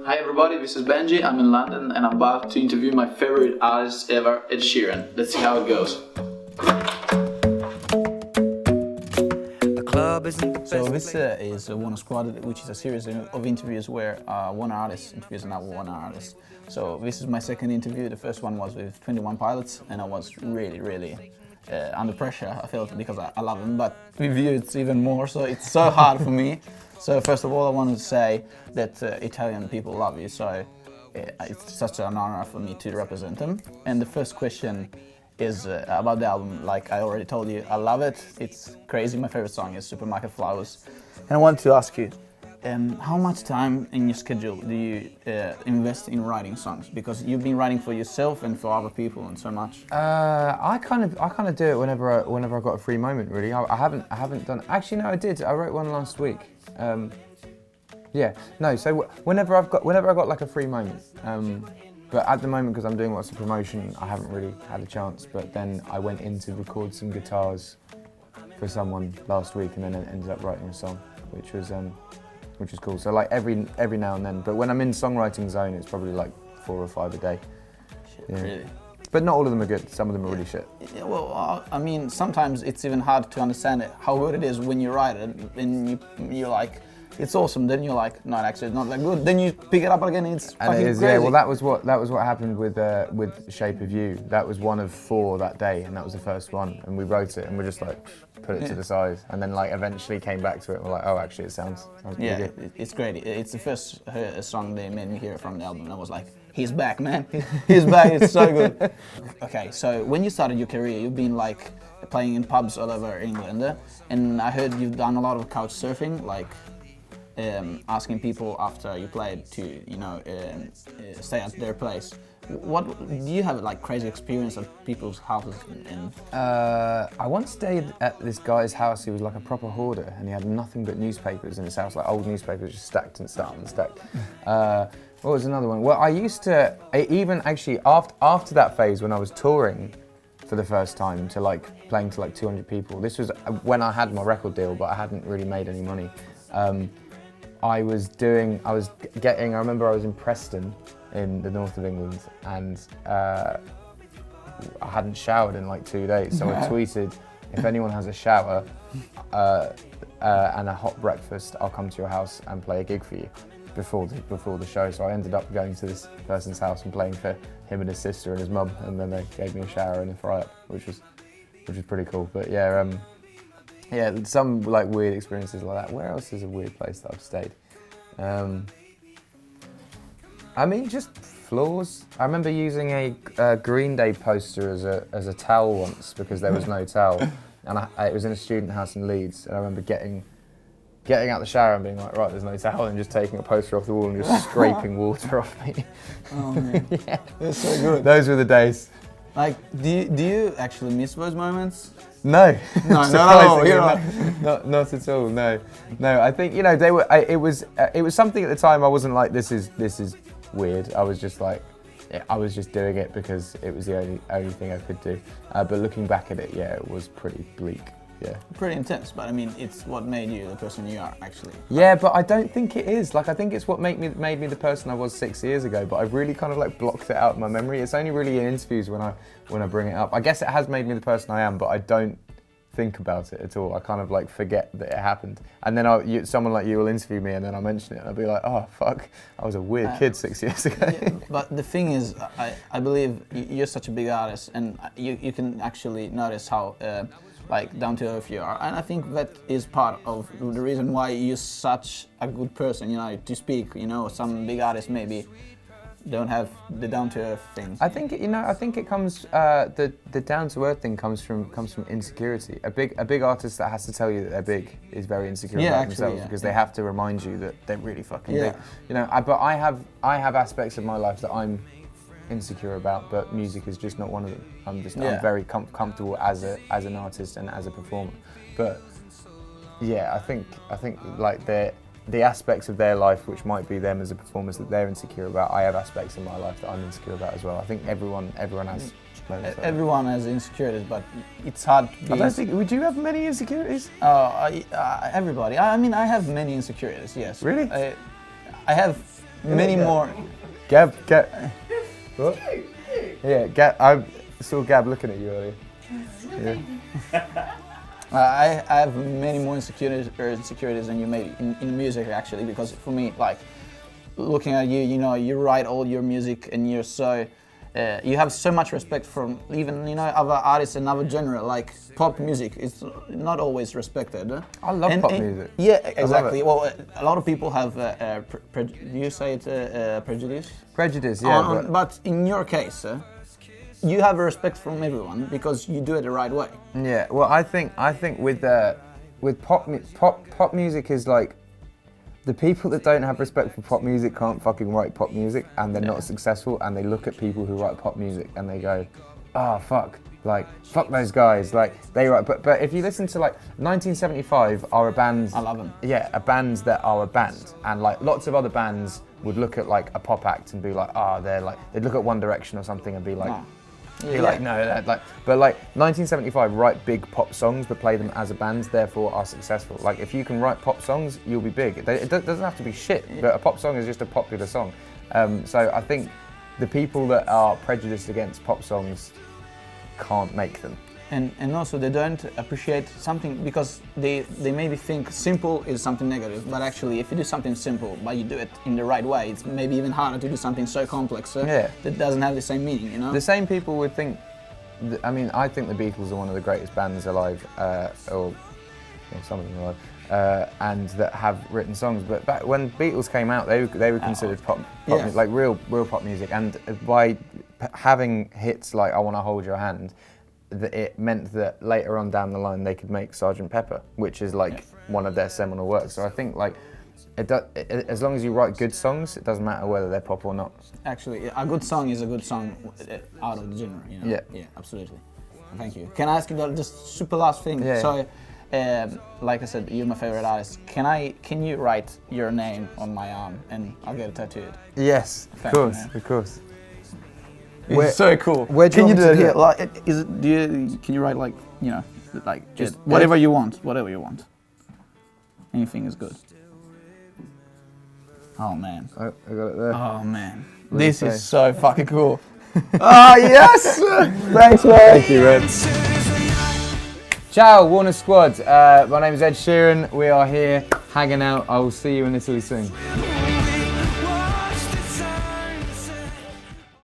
Hi everybody, this is Benji. I'm in London and I'm about to interview my favorite artist ever, Ed Sheeran. Let's see how it goes. So this is One Squad, which is a series of interviews where one artist interviews another one artist. So this is my second interview. The first one was with 21 Pilots and I was really under pressure, I felt, because I love them, but with you it's even more, so it's so hard for me. So first of all I wanted to say that Italian people love you, so it's such an honor for me to represent them. And the first question is about the album. Like I already told you, I love it, it's crazy. My favorite song is Supermarket Flowers. And I wanted to ask you, how much time in your schedule do you invest in writing songs? Because you've been writing for yourself and for other people and so much. I kind of do it whenever I got a free moment. Really, I haven't done. Actually, no, I did. I wrote one last week. So whenever I got like a free moment. But at the moment, because I'm doing lots of promotion, I haven't really had a chance. But then I went in to record some guitars for someone last week, and then I ended up writing a song, which was cool. So like every now and then. But when I'm in songwriting zone, it's probably like 4 or 5 a day. Shit, yeah. Really? But not all of them are good. Some of them are really shit. Yeah, well, I mean, sometimes it's even hard to understand how good it is when you write it, and you're like, it's awesome. Then you're like, no, actually, it's not that good. Then you pick it up again, and it's fucking crazy. Yeah. Well, that was what happened with Shape of You. That was one of 4 that day, and that was the first one. And we wrote it, and we're just like, put it to the side, and then like eventually came back to it. And we're like, oh, actually, it sounds pretty good. It's great. It's the first song they made me hear from the album. I was like, he's back, man. He's back. It's so good. Okay, so when you started your career, you've been like playing in pubs all over England, and I heard you've done a lot of couch surfing, like asking people after you played to, stay at their place. What do you have, like, crazy experience at people's houses? I once stayed at this guy's house. He was like a proper hoarder, and he had nothing but newspapers in his house, like old newspapers, just stacked and stacked and stacked. What was another one? Well, I used to, even actually after that phase when I was touring for the first time, to like playing to like 200 people. This was when I had my record deal, but I hadn't really made any money. I remember I was in Preston in the north of England, and I hadn't showered in like 2 days, so I tweeted, if anyone has a shower and a hot breakfast, I'll come to your house and play a gig for you before the show. So I ended up going to this person's house and playing for him and his sister and his mum, and then they gave me a shower and a fry-up, which was pretty cool. But yeah, some like weird experiences like that. Where else is a weird place that I've stayed? I mean, just floors. I remember using a Green Day poster as a towel once because there was no towel, and it was in a student house in Leeds. And I remember getting out the shower and being like, right, there's no towel, and just taking a poster off the wall and just scraping water off me. Oh man, yeah, that's so good. Those were the days. Like, do you actually miss those moments? No, no, not at all. No. I think they were. It was something at the time. I wasn't like, this is weird. I was just like, I was just doing it because it was the only thing I could do. But looking back at it, yeah, it was pretty bleak. Yeah. Pretty intense, but I mean, it's what made you the person you are, actually. Yeah, but I don't think it is. Like, I think it's what made me the person I was 6 years ago, but I've really kind of like blocked it out of my memory. It's only really in interviews when I bring it up. I guess it has made me the person I am, but I don't think about it at all. I kind of like forget that it happened. And then someone like you will interview me, and then I'll mention it, and I'll be like, oh, fuck, I was a weird kid 6 years ago. Yeah, but the thing is, I believe you're such a big artist, and you can actually notice how like down to earth you are, and I think that is part of the reason why you're such a good person, to speak. Some big artists maybe don't have the down to earth thing. I think it comes the down to earth thing comes from insecurity. A big artist that has to tell you that they're big is very insecure about themselves, because they have to remind you that they're really fucking big. But I have aspects of my life that I'm insecure about, but music is just not one of them. I'm very comfortable as an artist and as a performer. But yeah, I think like the aspects of their life which might be them as a performer that they're insecure about, I have aspects in my life that I'm insecure about as well. I think everyone has moments. Everyone has insecurities, but it's hard to be. I don't think. Would you have many insecurities? Everybody. I mean, I have many insecurities. Yes. Really? I have many more. Gab. What? Yeah, Gab. I saw Gab looking at you earlier. Yeah. I have many more insecurities than you maybe in music actually, because for me, like, looking at you, you know, you write all your music and you're so, you have so much respect from even, you know, other artists and other genre, like pop music is not always respected. I love pop music. Yeah, exactly. Well, a lot of people have, do you say it, prejudice? Prejudice, yeah. But in your case, you have a respect from everyone because you do it the right way. Yeah, well, I think with pop music is like, the people that don't have respect for pop music can't fucking write pop music, and they're not successful, and they look at people who write pop music and they go, oh fuck, like fuck those guys, like they write. But if you listen to like 1975 are a band. I love them. Yeah, a band that are a band, and like lots of other bands would look at like a pop act and be like, they're like, they'd look at One Direction or something and be like. Nah. Like, no, like, but like 1975 write big pop songs but play them as a band, therefore are successful. Like if you can write pop songs, you'll be big. It doesn't have to be shit, but a pop song is just a popular song. So I think the people that are prejudiced against pop songs can't make them. And also they don't appreciate something because they maybe think simple is something negative, but actually if you do something simple but you do it in the right way, it's maybe even harder to do something so complex that doesn't have the same meaning, you know? The same people would think, I mean, I think the Beatles are one of the greatest bands alive, or some of them alive, and that have written songs, but back when Beatles came out, they were considered pop music, like real pop music, and by having hits like I Wanna Hold Your Hand, that it meant that later on down the line they could make Sgt. Pepper, which is like one of their seminal works. So I think like as long as you write good songs, it doesn't matter whether they're pop or not. Actually, a good song is a good song out of the genre, you know? Yeah, absolutely. Thank you. Can I ask you just super last thing? Yeah. So, like I said, you're my favorite artist. Can you write your name on my arm and I'll get it tattooed? Yes, of course. It's so cool. Can you do it here? Like, can you write like, you know, like just whatever you want, Anything is good. Oh man. I got it there. Oh man. This is so fucking cool. Yes! Thanks, man. Thank you, Red. Ciao, Warner Squad. My name is Ed Sheeran. We are here hanging out. I will see you in Italy soon.